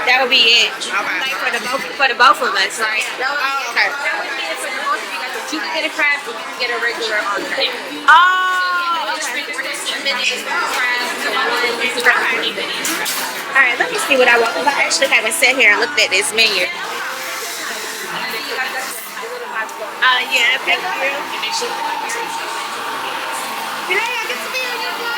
That would be it. Okay. Like for the both of us, right? Okay. That would be it for the both of you guys. You can get a crab, or you can get a regular on there. Oh, okay. All right, let me see what I want. Because I actually haven't sat here and looked at this menu. Yeah, thank you.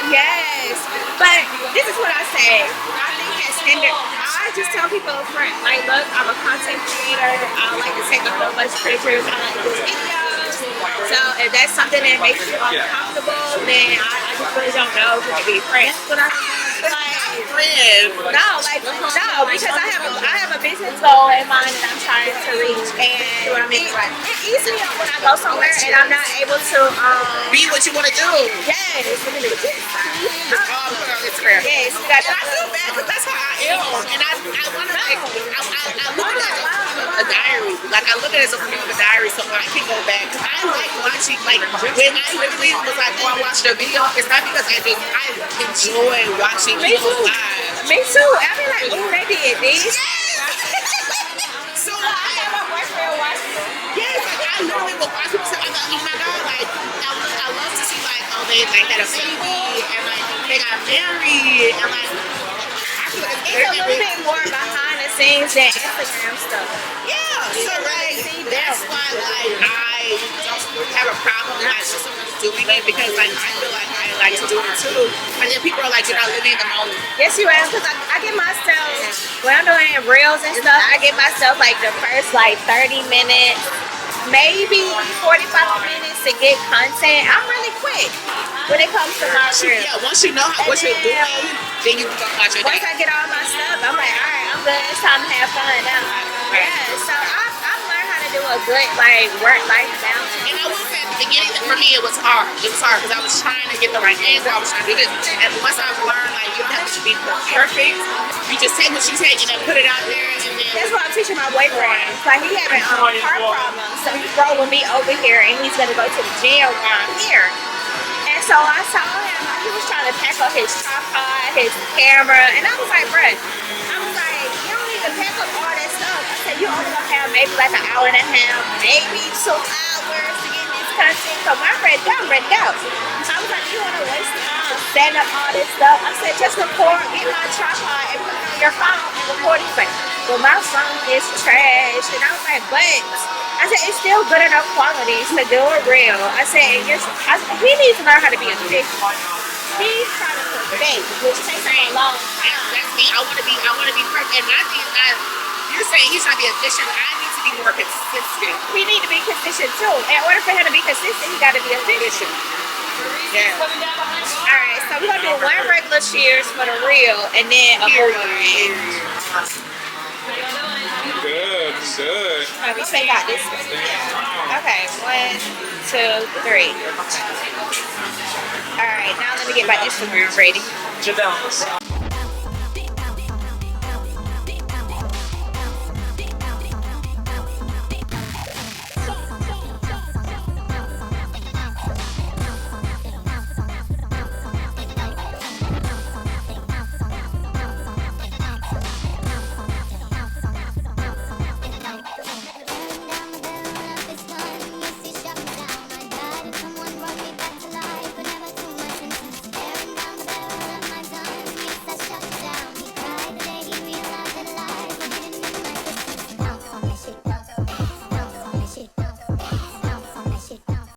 Yes, but this is what I say. I think at standard, I just tell people up front, like, look, I'm a content creator. I like to take a whole bunch of pictures. I like to do videos. So if that's something that makes you uncomfortable, then I just really don't know if we can be friends. But I no, because I have a business goal in mind that I'm trying to reach, and it's easy when I go somewhere and I'm not able to be what you want to do. Yes. Yes, I feel bad because that's how I am, and I want to like I look at it like a diary. Like I look at it as a form of a diary, so I can go back. Cause I like watching. Like when I literally was like, oh, I watched a video. It's not because I enjoy watching people live. Me too. I be like, oh, they did this. So I have my boyfriend watching. Yes, like I literally will watch people say, I'm like, oh my god, like I love to see like, oh, they like had a baby and like they got married and like I feel like it's a little bit more behind the scenes than Instagram stuff. Yeah, so like that's why like I don't have a problem with my sister doing it because like I feel like I like to do it too. And then people are like, you're not living in the moment. Yes, you are, because I get myself when I'm doing reels and stuff. I get myself like the first like 30 minutes, maybe 45 minutes to get content. I'm really quick when it comes to my reels. Yeah, once you know what you're doing, then you can go about your day. Once I get all my stuff, I'm like, all right, I'm good. It's time to have fun now. Right. Yeah, so I've learned how to do a good like work-life balance. And I will say at the beginning, for me, it was hard. It was hard because I was trying to get the right angle. I was trying to do this. And once I've learned, like, you don't have to be perfect. You just take what you take and then put it out there. And then that's what I'm teaching my boyfriend. Like, he having heart problems. So he's rolling me over here and he's going to go to the gym while I'm here. And so I saw him, like, he was trying to pack up his tripod, his camera. And I was like, bruh, you don't need to pack up all that stuff. I said, you only going to have maybe like an hour and a half, maybe 2 hours to get this content. So I'm ready to go. So I was like, you want to waste time setting up all this stuff? I said, just record, get my tripod and put it on your phone and record. He's like, well, my phone is trash. And I was like, but I said, it's still good enough quality to do it real. I said, he needs to learn how to be a dick. He's trying to perfect, which takes a long time. That's me. I want to be perfect. And you're saying he's trying to be efficient. I need to be more consistent. We need to be consistent too. In order for him to be consistent, he got to be efficient. Yeah. Alright, so we're going to do one regular cheers for the real and then a period. Good. We take out this one. Okay, 1, 2, 3. Alright, now let me get my Instagram ready.